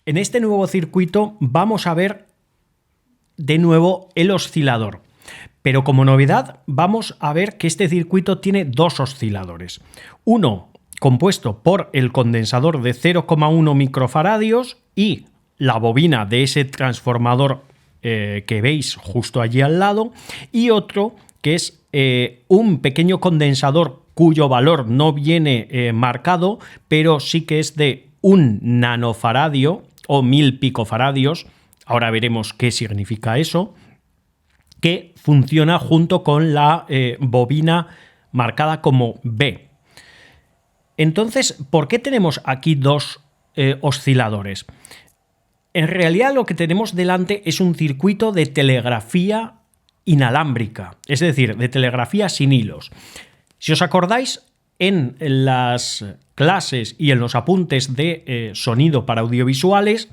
En este nuevo circuito vamos a ver de nuevo el oscilador. Pero como novedad vamos a ver que este circuito tiene dos osciladores. Uno compuesto por el condensador de 0,1 microfaradios y la bobina de ese transformador que veis justo allí al lado, y otro que es un pequeño condensador cuyo valor no viene marcado, pero sí que es de 1 nanofaradio o 1000 picofaradios. Ahora veremos qué significa eso, que funciona junto con la bobina marcada como B. Entonces, ¿por qué tenemos aquí dos osciladores? En realidad lo que tenemos delante es un circuito de telegrafía inalámbrica, es decir, de telegrafía sin hilos. Si os acordáis, en las clases y en los apuntes de sonido para audiovisuales,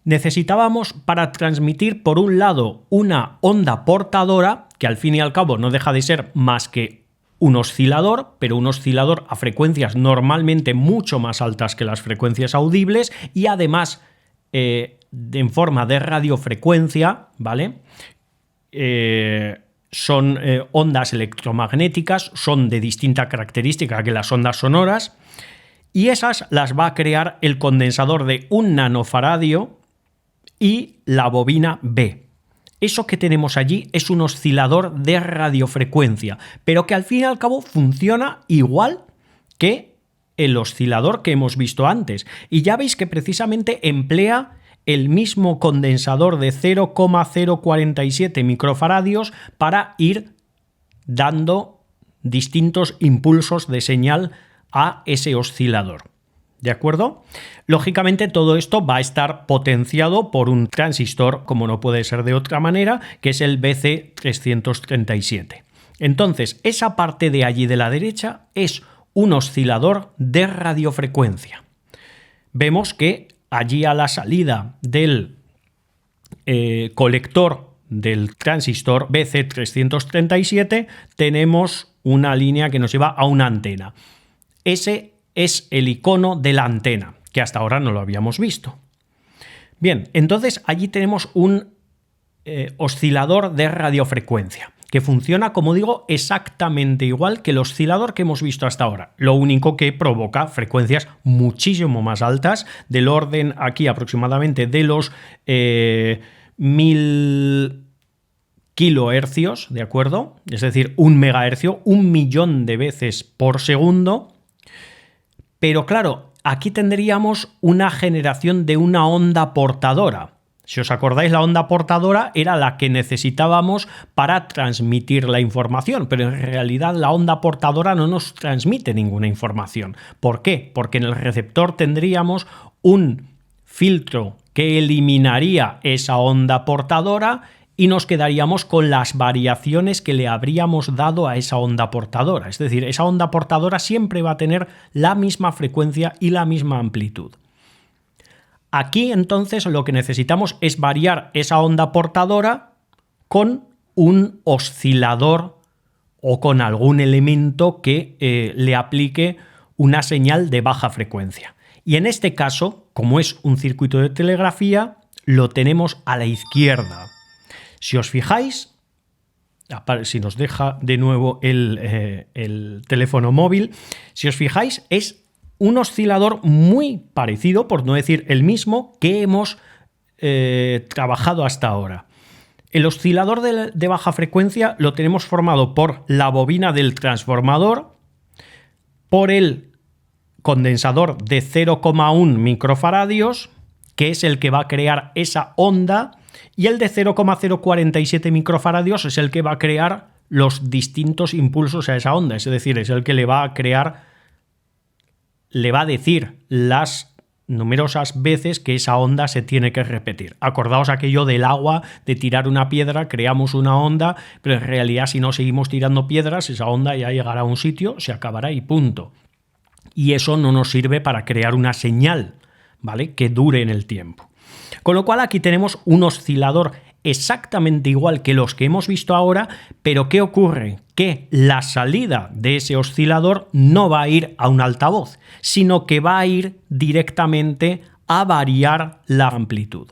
necesitábamos para transmitir, por un lado, una onda portadora, que al fin y al cabo no deja de ser más que un oscilador, pero un oscilador a frecuencias normalmente mucho más altas que las frecuencias audibles y además en forma de radiofrecuencia, ¿vale? Son ondas electromagnéticas, son de distinta característica que las ondas sonoras, y esas las va a crear el condensador de 1 nanofaradio y la bobina B. Eso que tenemos allí es un oscilador de radiofrecuencia, pero que al fin y al cabo funciona igual que el oscilador que hemos visto antes. Y ya veis que precisamente emplea el mismo condensador de 0,047 microfaradios para ir dando distintos impulsos de señal a ese oscilador. ¿De acuerdo? Lógicamente todo esto va a estar potenciado por un transistor, como no puede ser de otra manera, que es el BC337. Entonces, esa parte de allí de la derecha es un oscilador de radiofrecuencia. Vemos que allí a la salida del colector del transistor BC337 tenemos una línea que nos lleva a una antena. Ese es el icono de la antena, que hasta ahora no lo habíamos visto. Bien, entonces allí tenemos un oscilador de radiofrecuencia, que funciona, como digo, exactamente igual que el oscilador que hemos visto hasta ahora. Lo único que provoca frecuencias muchísimo más altas, del orden aquí aproximadamente de los 1000 kilohercios, ¿de acuerdo? Es decir, 1 megahercio, 1.000.000 de veces por segundo. Pero claro, aquí tendríamos una generación de una onda portadora. Si os acordáis, la onda portadora era la que necesitábamos para transmitir la información, pero en realidad la onda portadora no nos transmite ninguna información. ¿Por qué? Porque en el receptor tendríamos un filtro que eliminaría esa onda portadora y nos quedaríamos con las variaciones que le habríamos dado a esa onda portadora. Es decir, esa onda portadora siempre va a tener la misma frecuencia y la misma amplitud. Aquí entonces lo que necesitamos es variar esa onda portadora con un oscilador o con algún elemento que le aplique una señal de baja frecuencia. Y en este caso, como es un circuito de telegrafía, lo tenemos a la izquierda. Si os fijáis, si nos deja de nuevo el teléfono móvil, si os fijáis, es un oscilador muy parecido, por no decir el mismo, que hemos trabajado hasta ahora. El oscilador de baja frecuencia lo tenemos formado por la bobina del transformador, por el condensador de 0,1 microfaradios, que es el que va a crear esa onda, y el de 0,047 microfaradios es el que va a crear los distintos impulsos a esa onda, es decir, es el que le va a decir las numerosas veces que esa onda se tiene que repetir. Acordaos aquello del agua, de tirar una piedra, creamos una onda, pero en realidad si no seguimos tirando piedras, esa onda ya llegará a un sitio, se acabará y punto. Y eso no nos sirve para crear una señal, ¿vale?, que dure en el tiempo. Con lo cual aquí tenemos un oscilador exactamente igual que los que hemos visto ahora, pero ¿qué ocurre? Que la salida de ese oscilador no va a ir a un altavoz, sino que va a ir directamente a variar la amplitud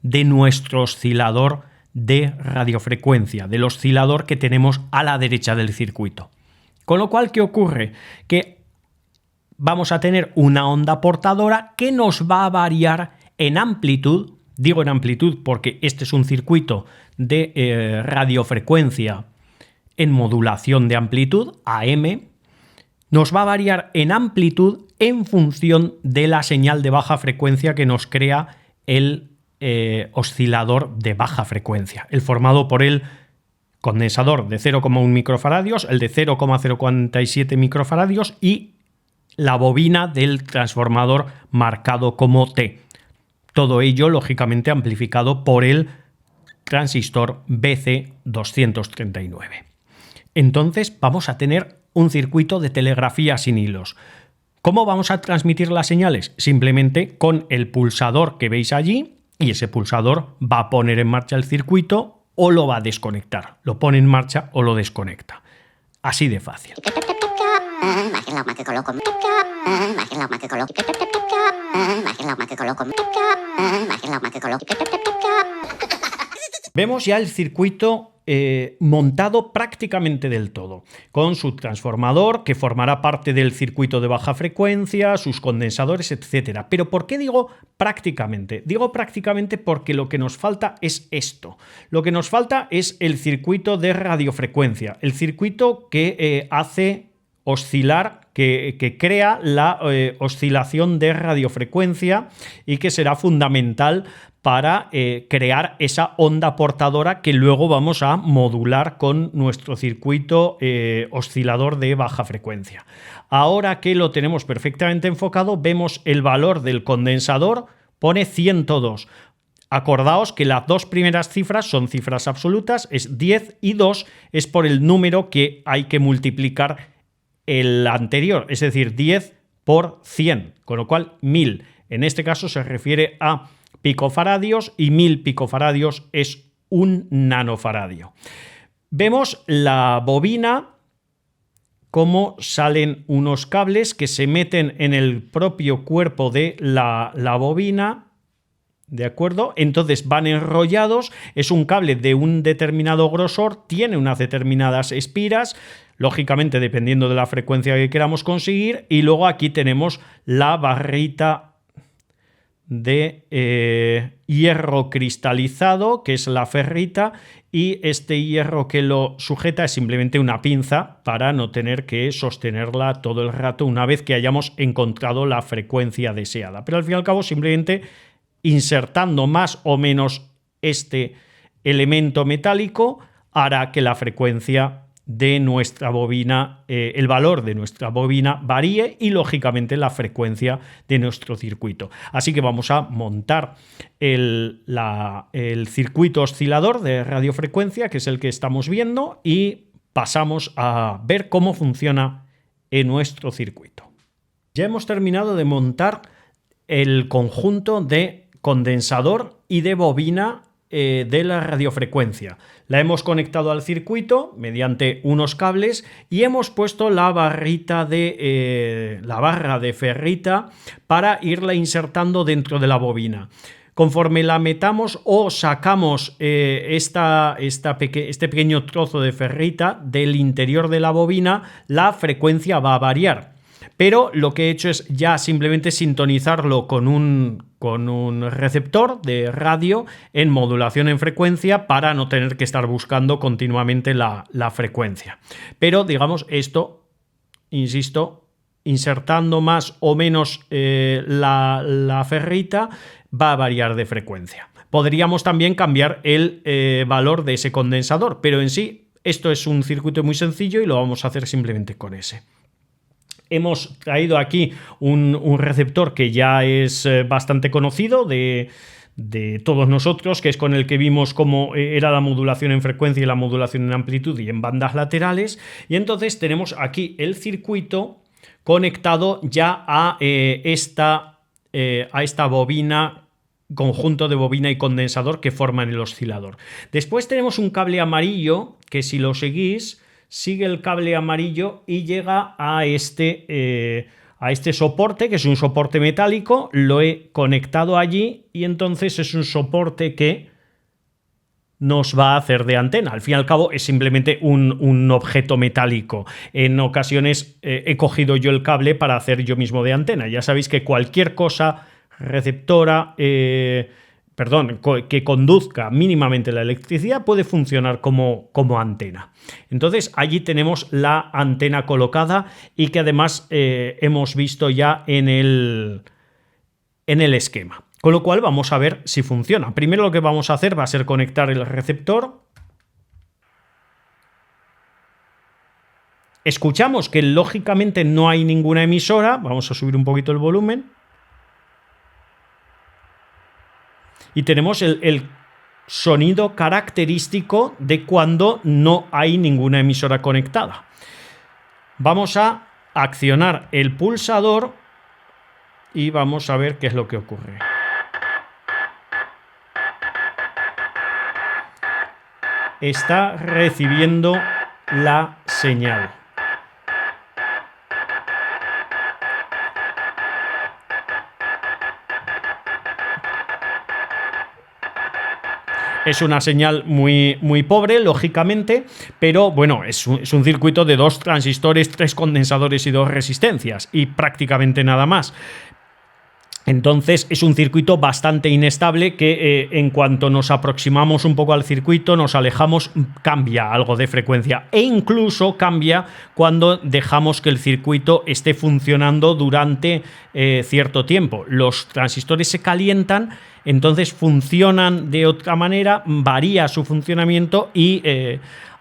de nuestro oscilador de radiofrecuencia, del oscilador que tenemos a la derecha del circuito. Con lo cual, ¿qué ocurre? Que vamos a tener una onda portadora que nos va a variar en amplitud. Digo en amplitud porque este es un circuito de radiofrecuencia en modulación de amplitud, AM. Nos va a variar en amplitud en función de la señal de baja frecuencia que nos crea el oscilador de baja frecuencia, el formado por el condensador de 0,1 microfaradios, el de 0,047 microfaradios y la bobina del transformador marcado como T. Todo ello, lógicamente, amplificado por el transistor BC239. Entonces, vamos a tener un circuito de telegrafía sin hilos. ¿Cómo vamos a transmitir las señales? Simplemente con el pulsador que veis allí, y ese pulsador va a poner en marcha el circuito o lo va a desconectar. Lo pone en marcha o lo desconecta. Así de fácil. Vemos ya el circuito montado prácticamente del todo, con su transformador que formará parte del circuito de baja frecuencia, sus condensadores, etc. Pero ¿por qué digo prácticamente? Digo prácticamente porque lo que nos falta es esto. Lo que nos falta es el circuito de radiofrecuencia, el circuito que hace oscilar, que crea la oscilación de radiofrecuencia y que será fundamental para crear esa onda portadora que luego vamos a modular con nuestro circuito oscilador de baja frecuencia. Ahora que lo tenemos perfectamente enfocado, vemos el valor del condensador, pone 102. Acordaos que las dos primeras cifras son cifras absolutas, es 10 y 2 es por el número que hay que multiplicar el anterior, es decir, 10 por 100, con lo cual 1000. En este caso se refiere a picofaradios y 1000 picofaradios es un nanofaradio. Vemos la bobina, cómo salen unos cables que se meten en el propio cuerpo de la bobina, ¿de acuerdo? Entonces van enrollados, es un cable de un determinado grosor, tiene unas determinadas espiras, lógicamente dependiendo de la frecuencia que queramos conseguir, y luego aquí tenemos la barrita de hierro cristalizado, que es la ferrita, y este hierro que lo sujeta es simplemente una pinza para no tener que sostenerla todo el rato una vez que hayamos encontrado la frecuencia deseada. Pero al fin y al cabo simplemente insertando más o menos este elemento metálico hará que la frecuencia de nuestra bobina, el valor de nuestra bobina varíe y lógicamente la frecuencia de nuestro circuito. Así que vamos a montar el circuito oscilador de radiofrecuencia, que es el que estamos viendo, y pasamos a ver cómo funciona en nuestro circuito. Ya hemos terminado de montar el conjunto de condensador y de bobina de la radiofrecuencia. La hemos conectado al circuito mediante unos cables y hemos puesto la barrita de la barra de ferrita para irla insertando dentro de la bobina. Conforme la metamos o sacamos este pequeño trozo de ferrita del interior de la bobina, la frecuencia va a variar. Pero lo que he hecho es ya simplemente sintonizarlo con un receptor de radio en modulación en frecuencia para no tener que estar buscando continuamente la frecuencia. Pero digamos esto, insisto, insertando más o menos la ferrita va a variar de frecuencia. Podríamos también cambiar el valor de ese condensador, pero en sí esto es un circuito muy sencillo y lo vamos a hacer simplemente con ese. Hemos traído aquí un receptor que ya es bastante conocido de todos nosotros, que es con el que vimos cómo era la modulación en frecuencia y la modulación en amplitud y en bandas laterales. Y entonces tenemos aquí el circuito conectado ya a esta bobina, conjunto de bobina y condensador que forman el oscilador. Después tenemos un cable amarillo que, si lo seguís, sigue el cable amarillo y llega a este a este soporte, que es un soporte metálico, lo he conectado allí y entonces es un soporte que nos va a hacer de antena. Al fin y al cabo es simplemente un objeto metálico. En ocasiones he cogido yo el cable para hacer yo mismo de antena. Ya sabéis que cualquier cosa receptora, que conduzca mínimamente la electricidad puede funcionar como antena. Entonces allí tenemos la antena colocada y que además hemos visto ya en el esquema. Con lo cual vamos a ver si funciona. Primero lo que vamos a hacer va a ser conectar el receptor. Escuchamos que lógicamente no hay ninguna emisora. Vamos a subir un poquito el volumen. Y tenemos el sonido característico de cuando no hay ninguna emisora conectada. Vamos a accionar el pulsador y vamos a ver qué es lo que ocurre. Está recibiendo la señal. Es una señal muy, muy pobre, lógicamente, pero bueno, es un circuito de 2 transistores, 3 condensadores y 2 resistencias, y prácticamente nada más. Entonces es un circuito bastante inestable que en cuanto nos aproximamos un poco al circuito, nos alejamos, cambia algo de frecuencia e incluso cambia cuando dejamos que el circuito esté funcionando durante cierto tiempo. Los transistores se calientan, entonces funcionan de otra manera, varía su funcionamiento y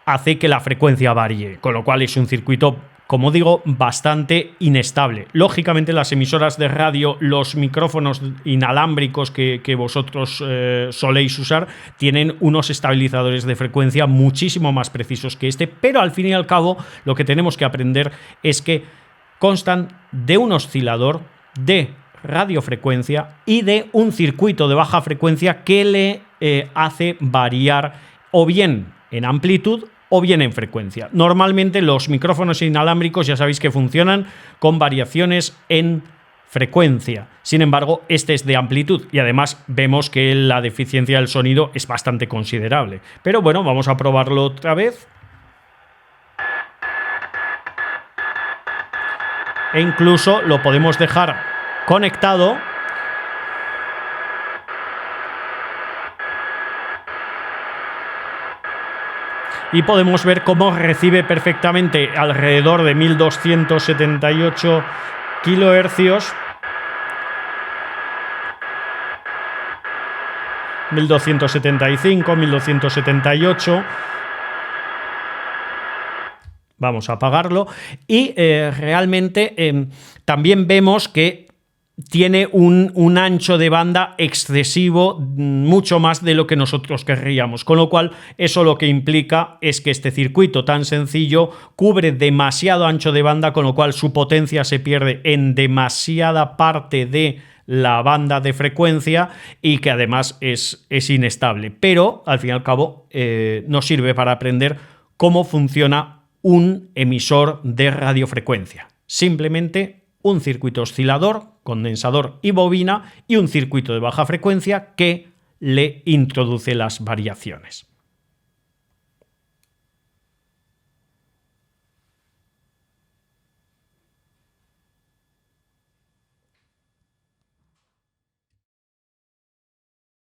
hace que la frecuencia varíe, con lo cual es un circuito, como digo, bastante inestable. Lógicamente las emisoras de radio, los micrófonos inalámbricos que vosotros soléis usar, tienen unos estabilizadores de frecuencia muchísimo más precisos que este, pero al fin y al cabo lo que tenemos que aprender es que constan de un oscilador, de radiofrecuencia y de un circuito de baja frecuencia que le hace variar o bien en amplitud o bien en frecuencia. Normalmente los micrófonos inalámbricos ya sabéis que funcionan con variaciones en frecuencia. Sin embargo, este es de amplitud y además vemos que la deficiencia del sonido es bastante considerable. Pero bueno, vamos a probarlo otra vez. E incluso lo podemos dejar conectado. Y podemos ver cómo recibe perfectamente alrededor de 1278 kilohercios. 1275, 1278. Vamos a apagarlo. Y realmente también vemos que tiene un ancho de banda excesivo, mucho más de lo que nosotros querríamos, con lo cual eso lo que implica es que este circuito tan sencillo cubre demasiado ancho de banda, con lo cual su potencia se pierde en demasiada parte de la banda de frecuencia y que además es inestable, pero al fin y al cabo nos sirve para aprender cómo funciona un emisor de radiofrecuencia. Simplemente un circuito oscilador, condensador y bobina y un circuito de baja frecuencia que le introduce las variaciones.